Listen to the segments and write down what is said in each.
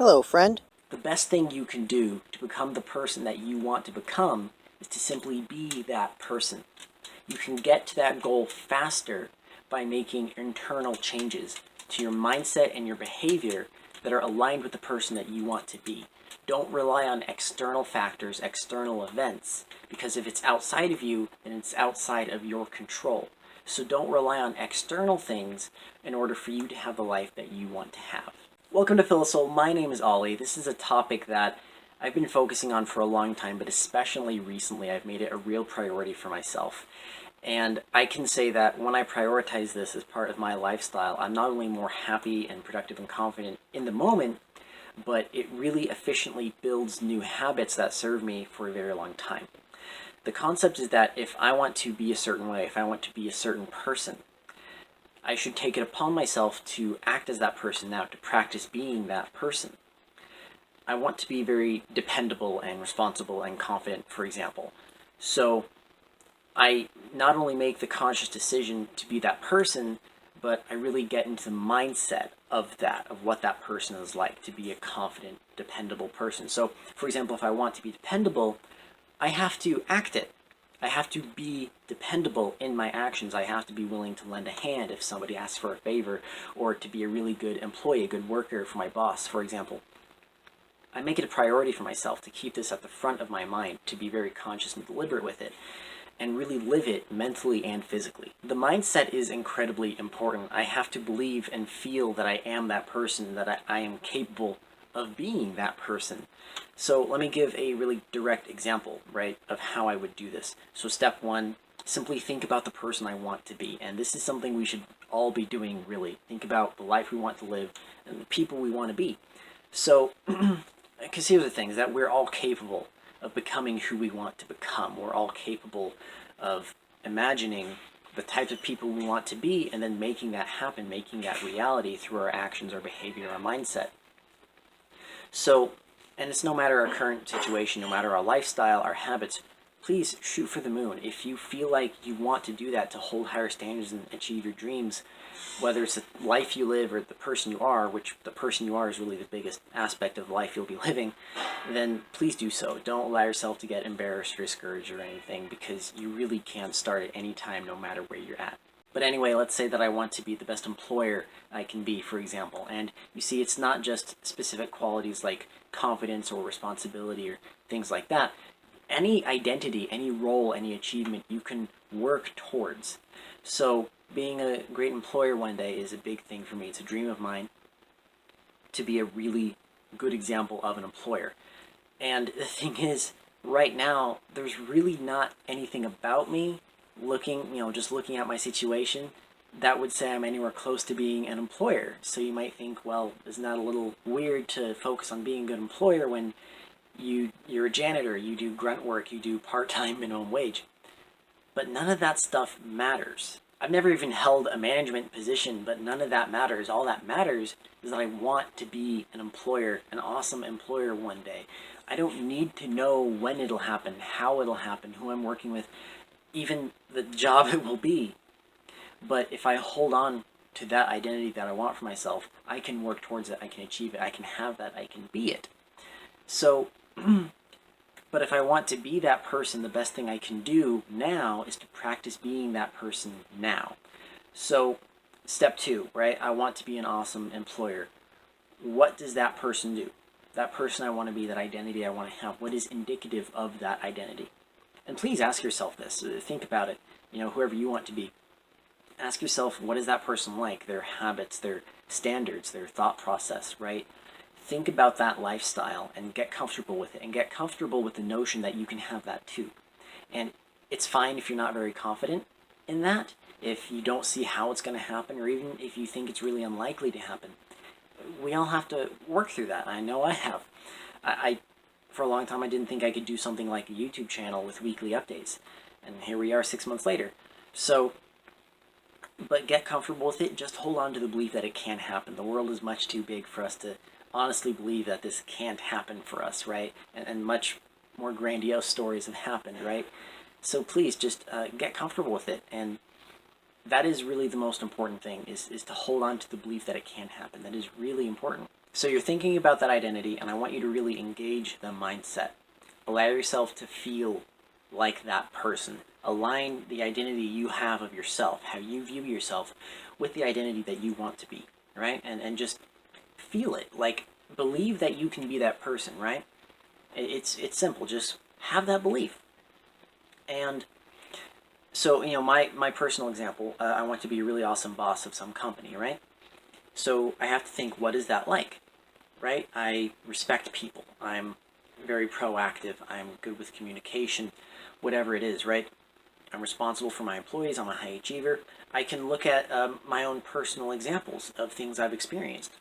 Hello, friend. The best thing you can do to become the person that you want to become is to simply be that person. You can get to that goal faster by making internal changes to your mindset and your behavior that are aligned with the person that you want to be. Don't rely on external factors, external events, because if it's outside of you, then it's outside of your control. So don't rely on external things in order for you to have the life that you want to have. Welcome to Philosoul. My name is Ollie. This is a topic that I've been focusing on for a long time, but especially recently I've made it a real priority for myself. And I can say that when I prioritize this as part of my lifestyle, I'm not only more happy and productive and confident in the moment, but it really efficiently builds new habits that serve me for a very long time. The concept is that if I want to be a certain way, if I want to be a certain person, I should take it upon myself to act as that person now, to practice being that person. I want to be very dependable and responsible and confident, for example. So I not only make the conscious decision to be that person, but I really get into the mindset of that, of what that person is like, to be a confident, dependable person. So, for example, if I want to be dependable, I have to act it. I have to be dependable in my actions. I have to be willing to lend a hand if somebody asks for a favor, or to be a really good employee, a good worker for my boss, for example. I make it a priority for myself to keep this at the front of my mind, to be very conscious and deliberate with it, and really live it mentally and physically. The mindset is incredibly important. I have to believe and feel that I am that person, that I am capable of being that person. So let me give a really direct example, right, of how I would do this. So step one, simply think about the person I want to be. And this is something we should all be doing, really. Think about the life we want to live and the people we want to be. So, because here's the thing, is that we're all capable of becoming who we want to become. We're all capable of imagining the types of people we want to be and then making that happen, making that reality through our actions, our behavior, our mindset. So, and it's no matter our current situation, no matter our lifestyle, our habits, please shoot for the moon. If you feel like you want to do that, to hold higher standards and achieve your dreams, whether it's the life you live or the person you are, which the person you are is really the biggest aspect of life you'll be living, then please do so. Don't allow yourself to get embarrassed or discouraged or anything, because you really can start at any time, no matter where you're at. But anyway, let's say that I want to be the best employer I can be, for example. And you see, it's not just specific qualities like confidence or responsibility or things like that. Any identity, any role, any achievement you can work towards. So being a great employer one day is a big thing for me. It's a dream of mine to be a really good example of an employer. And the thing is, right now, there's really not anything about me just looking at my situation, that would say I'm anywhere close to being an employer. So you might think, well, isn't that a little weird to focus on being a good employer when you're a janitor, you do grunt work, you do part-time minimum wage? But none of that stuff matters. I've never even held a management position, but none of that matters. All that matters is that I want to be an employer, an awesome employer one day. I don't need to know when it'll happen, how it'll happen, who I'm working with, even the job it will be. But if I hold on to that identity that I want for myself, I can work towards it, I can achieve it, I can have that, I can be it. So, but if I want to be that person, the best thing I can do now is to practice being that person now. So, step two, right? I want to be an awesome employer. What does that person do? That person I want to be, that identity I want to have, what is indicative of that identity? And please ask yourself this. Think about it. Whoever you want to be. Ask yourself, what is that person like? Their habits, their standards, their thought process, right? Think about that lifestyle and get comfortable with it. And get comfortable with the notion that you can have that too. And it's fine if you're not very confident in that, if you don't see how it's going to happen, or even if you think it's really unlikely to happen. We all have to work through that. I know I have. For a long time, I didn't think I could do something like a YouTube channel with weekly updates. And here we are 6 months later. So, but get comfortable with it. Just hold on to the belief that it can happen. The world is much too big for us to honestly believe that this can't happen for us, right? And much more grandiose stories have happened, right? So please just get comfortable with it. And that is really the most important thing, is to hold on to the belief that it can happen. That is really important. So you're thinking about that identity, and I want you to really engage the mindset. Allow yourself to feel like that person. Align the identity you have of yourself, how you view yourself, with the identity that you want to be, right? And just feel it. Like, believe that you can be that person, right? It's simple. Just have that belief. And so, my personal example, I want to be a really awesome boss of some company, right? So I have to think, what is that like, right? I respect people. I'm very proactive. I'm good with communication, whatever it is, right? I'm responsible for my employees. I'm a high achiever. I can look at my own personal examples of things I've experienced.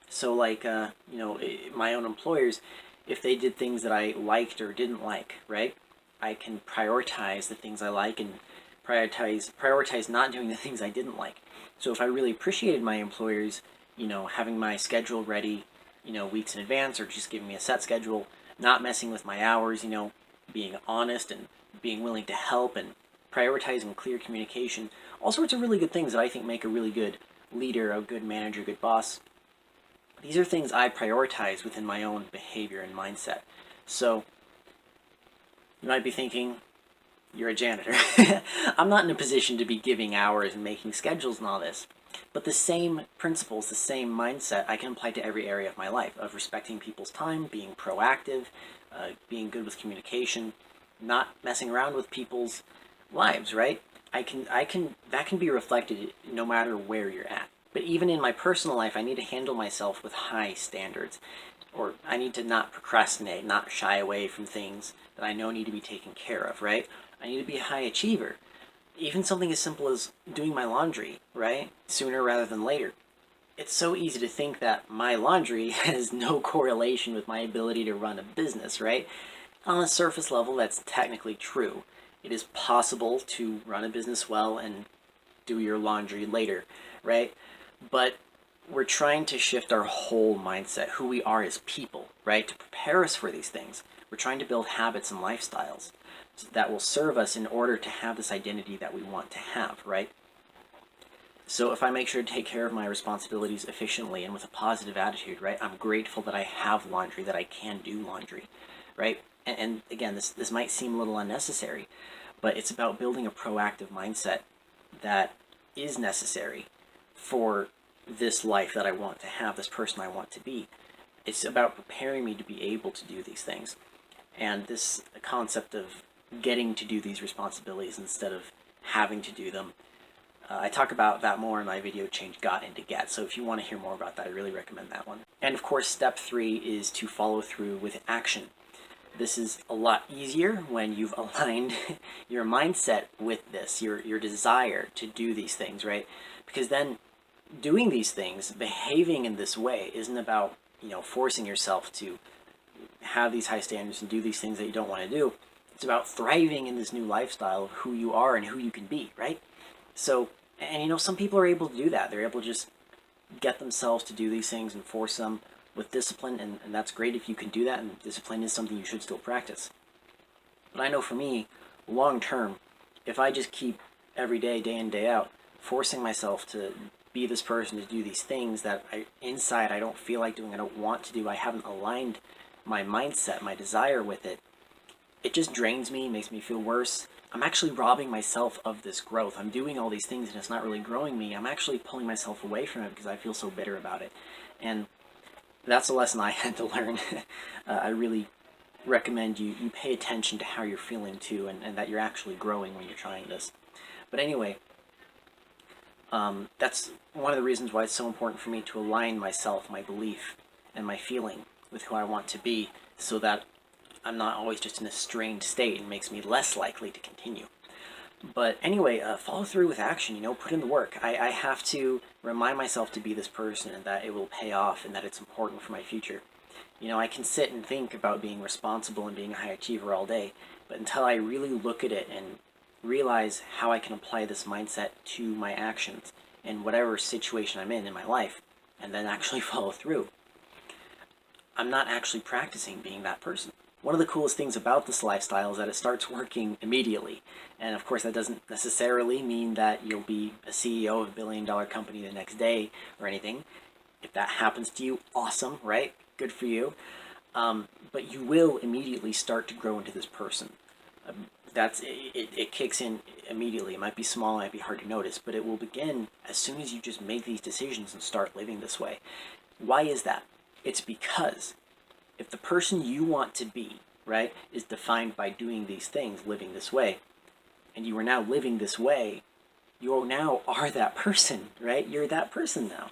So, like, my own employers, if they did things that I liked or didn't like, right? I can prioritize the things I like and prioritize not doing the things I didn't like. So if I really appreciated my employers, having my schedule ready, weeks in advance, or just giving me a set schedule, not messing with my hours, being honest and being willing to help and prioritizing clear communication, all sorts of really good things that I think make a really good leader, a good manager, good boss. These are things I prioritize within my own behavior and mindset. So you might be thinking, you're a janitor. I'm not in a position to be giving hours and making schedules and all this. But the same principles, the same mindset, I can apply to every area of my life, of respecting people's time, being proactive, being good with communication, not messing around with people's lives, right? That can be reflected no matter where you're at. But even in my personal life, I need to handle myself with high standards. Or I need to not procrastinate, not shy away from things that I know need to be taken care of, right? I need to be a high achiever. Even something as simple as doing my laundry, right? Sooner rather than later. It's so easy to think that my laundry has no correlation with my ability to run a business, right? On a surface level, that's technically true. It is possible to run a business well and do your laundry later, right? But we're trying to shift our whole mindset, who we are as people, right? To prepare us for these things. We're trying to build habits and lifestyles that will serve us in order to have this identity that we want to have, right? So if I make sure to take care of my responsibilities efficiently and with a positive attitude, right? I'm grateful that I have laundry, that I can do laundry, right? And again, this might seem a little unnecessary, but it's about building a proactive mindset that is necessary for this life that I want to have, this person I want to be. It's about preparing me to be able to do these things. And this concept of getting to do these responsibilities instead of having to do them, I talk about that more in my video, Change Got into Get. So if you want to hear more about that, I really recommend that one. And of course, step 3 is to follow through with action. This is a lot easier when you've aligned your mindset with this, your desire to do these things, right? Because then doing these things, behaving in this way, isn't about, forcing yourself to have these high standards and do these things that you don't want to do. It's about thriving in this new lifestyle of who you are and who you can be, right? So, and some people are able to do that. They're able to just get themselves to do these things and force them with discipline, and that's great if you can do that, and discipline is something you should still practice. But I know for me, long term, if I just keep every day, day in, day out, forcing myself to be this person, to do these things that inside I don't feel like doing, I don't want to do, I haven't aligned my mindset, my desire with it, it just drains me, makes me feel worse. I'm actually robbing myself of this growth. I'm doing all these things and it's not really growing me. I'm actually pulling myself away from it because I feel so bitter about it. And that's a lesson I had to learn. I really recommend you pay attention to how you're feeling too, and that you're actually growing when you're trying this. But anyway, that's one of the reasons why it's so important for me to align myself, my belief, and my feeling with who I want to be, so that I'm not always just in a strained state and makes me less likely to continue. But anyway, follow through with action, put in the work. I have to remind myself to be this person and that it will pay off and that it's important for my future. I can sit and think about being responsible and being a high achiever all day, but until I really look at it and realize how I can apply this mindset to my actions in whatever situation I'm in my life, and then actually follow through, I'm not actually practicing being that person. One of the coolest things about this lifestyle is that it starts working immediately. And of course, that doesn't necessarily mean that you'll be a CEO of a $1 billion company the next day or anything. If that happens to you, awesome, right? Good for you. But you will immediately start to grow into this person. It kicks in immediately. It might be small, it might be hard to notice, but it will begin as soon as you just make these decisions and start living this way. Why is that? It's because if the person you want to be, right, is defined by doing these things, living this way, and you are now living this way, you now are that person, right? You're that person now.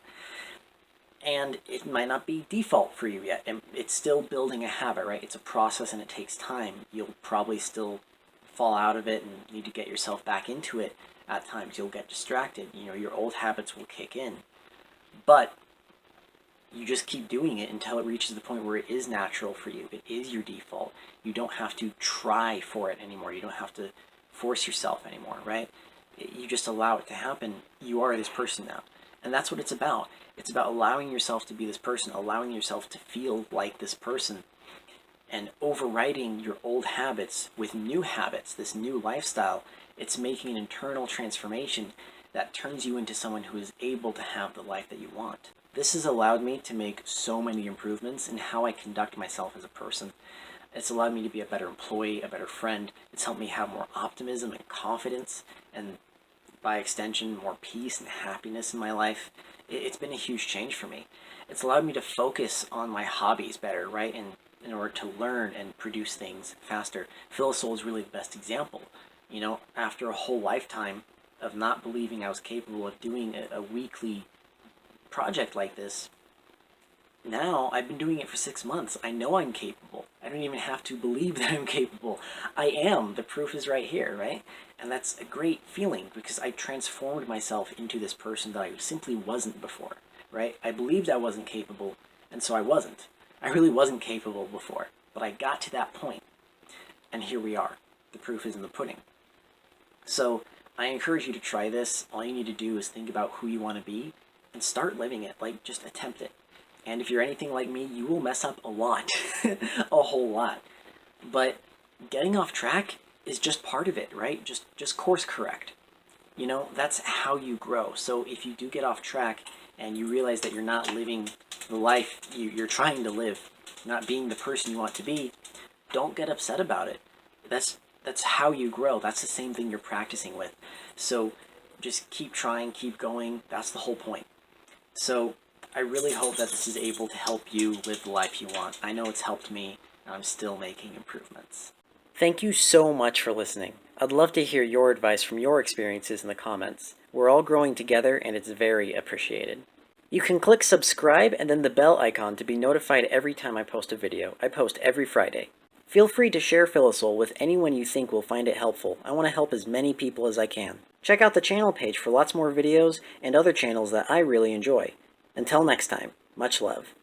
And it might not be default for you yet. And it's still building a habit, right? It's a process and it takes time. You'll probably still fall out of it and need to get yourself back into it at times. You'll get distracted. Your old habits will kick in. But you just keep doing it until it reaches the point where it is natural for you. It is your default. You don't have to try for it anymore. You don't have to force yourself anymore, right? You just allow it to happen. You are this person now. And that's what it's about. It's about allowing yourself to be this person, allowing yourself to feel like this person, and overriding your old habits with new habits, this new lifestyle. It's making an internal transformation that turns you into someone who is able to have the life that you want. This has allowed me to make so many improvements in how I conduct myself as a person. It's allowed me to be a better employee, a better friend. It's helped me have more optimism and confidence, and by extension, more peace and happiness in my life. It's been a huge change for me. It's allowed me to focus on my hobbies better, right? And in order to learn and produce things faster. Philosoul is really the best example. After a whole lifetime of not believing I was capable of doing a weekly project like this, now I've been doing it for 6 months. I know I'm capable. I don't even have to believe that I'm capable. I am. The proof is right here, right? And that's a great feeling because I transformed myself into this person that I simply wasn't before, right? I believed I wasn't capable, and so I wasn't. I really wasn't capable before, but I got to that point, and here we are. The proof is in the pudding. So I encourage you to try this. All you need to do is think about who you want to be and start living it. Just attempt it. And if you're anything like me, you will mess up a lot, a whole lot. But getting off track is just part of it, right? Just course correct. That's how you grow. So if you do get off track and you realize that you're not living the life you're trying to live, not being the person you want to be, don't get upset about it. That's how you grow. That's the same thing you're practicing with. So just keep trying, keep going. That's the whole point. So I really hope that this is able to help you live the life you want. I know it's helped me, and I'm still making improvements. Thank you so much for listening. I'd love to hear your advice from your experiences in the comments. We're all growing together, and it's very appreciated. You can click subscribe and then the bell icon to be notified every time I post a video. I post every Friday. Feel free to share Philosoul with anyone you think will find it helpful. I want to help as many people as I can. Check out the channel page for lots more videos and other channels that I really enjoy. Until next time, much love.